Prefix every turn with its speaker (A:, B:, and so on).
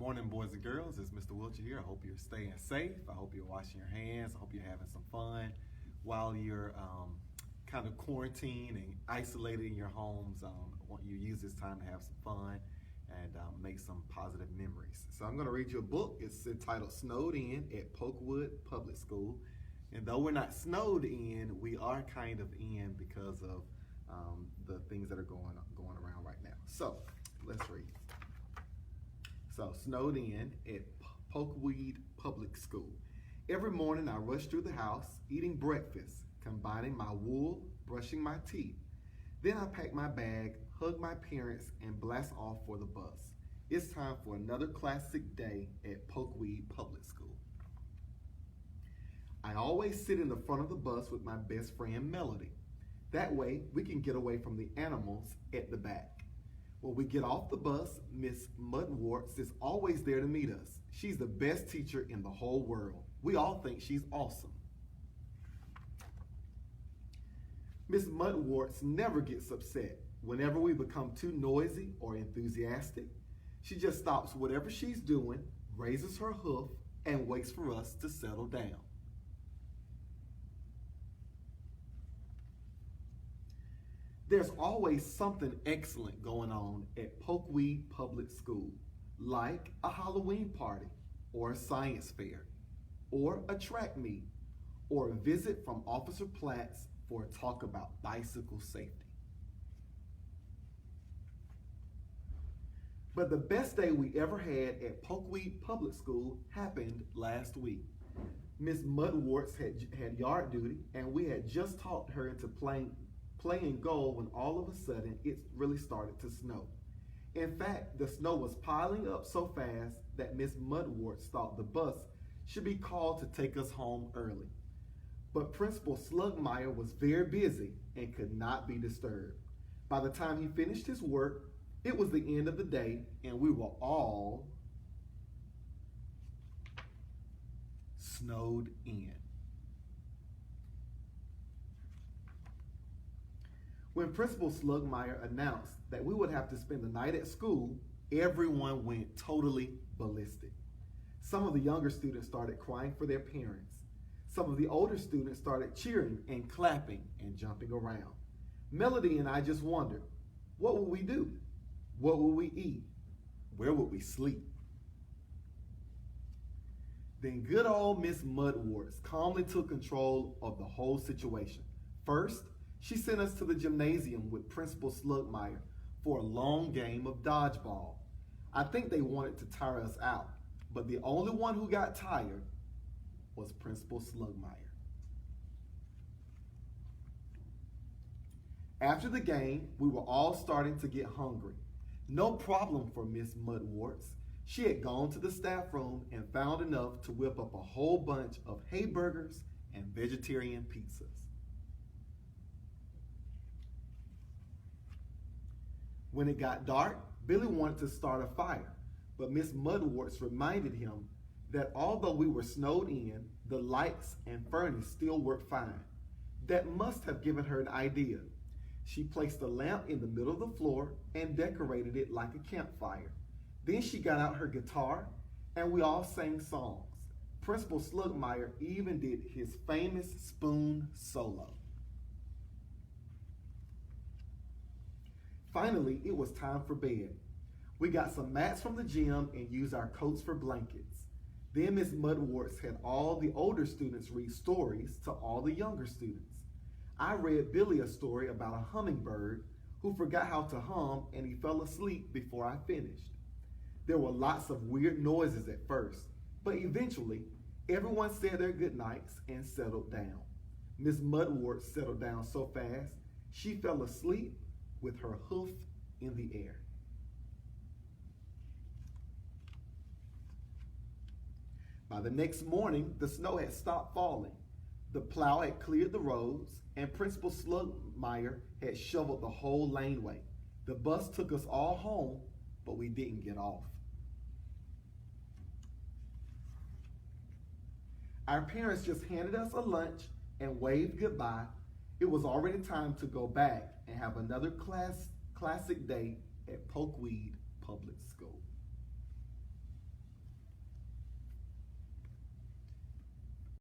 A: morning, boys and girls. It's Mr. Wilcher here. I hope you're staying safe. I hope you're washing your hands. I hope you're having some fun while you're kind of quarantined and isolated in your homes. I want you to use this time to have some fun and make some positive memories. So I'm going to read you a book. It's entitled Snowed In at Pokeweed Public School. And though we're not snowed in, we are kind of in because of the things that are going around right now. So let's read. So, snowed in at Pokeweed Public School. Every morning I rush through the house, eating breakfast, combining my wool, brushing my teeth. Then I pack my bag, hug my parents, and blast off for the bus. It's time for another classic day at Pokeweed Public School. I always sit in the front of the bus with my best friend Melody. That way we can get away from the animals at the back. When we get off the bus, Miss Mudwarts is always there to meet us. She's the best teacher in the whole world. We all think she's awesome. Miss Mudwarts never gets upset. Whenever we become too noisy or enthusiastic, she just stops whatever she's doing, raises her hoof, and waits for us to settle down. There's always something excellent going on at Pokeweed Public School, like a Halloween party, or a science fair, or a track meet, or a visit from Officer Platts for a talk about bicycle safety. But the best day we ever had at Pokeweed Public School happened last week. Miss Mudwarts had yard duty, and we had just taught her into playing goal when all of a sudden it really started to snow. In fact, the snow was piling up so fast that Miss Mudwarts thought the bus should be called to take us home early. But Principal Slugmeyer was very busy and could not be disturbed. By the time he finished his work, it was the end of the day and we were all snowed in. When Principal Slugmeyer announced that we would have to spend the night at school, everyone went totally ballistic. Some of the younger students started crying for their parents. Some of the older students started cheering and clapping and jumping around. Melody and I just wondered, what would we do? What would we eat? Where would we sleep? Then good old Miss Mudwarts calmly took control of the whole situation. First, she sent us to the gymnasium with Principal Slugmeyer for a long game of dodgeball. I think they wanted to tire us out, but the only one who got tired was Principal Slugmeyer. After the game, we were all starting to get hungry. No problem for Miss Mudwarts. She had gone to the staff room and found enough to whip up a whole bunch of hay burgers and vegetarian pizzas. When it got dark, Billy wanted to start a fire, but Miss Mudwarts reminded him that although we were snowed in, the lights and furnace still worked fine. That must have given her an idea. She placed a lamp in the middle of the floor and decorated it like a campfire. Then she got out her guitar and we all sang songs. Principal Slugmeyer even did his famous spoon solo. Finally, it was time for bed. We got some mats from the gym and used our coats for blankets. Then Miss Mudwarts had all the older students read stories to all the younger students. I read Billy a story about a hummingbird who forgot how to hum and he fell asleep before I finished. There were lots of weird noises at first, but eventually everyone said their goodnights and settled down. Miss Mudwarts settled down so fast she fell asleep with her hoof in the air. By the next morning, the snow had stopped falling. The plow had cleared the roads, and Principal Slugmeyer had shoveled the whole laneway. The bus took us all home, but we didn't get off. Our parents just handed us a lunch and waved goodbye. It was already time to go back and have another classic day at Pokeweed Public School.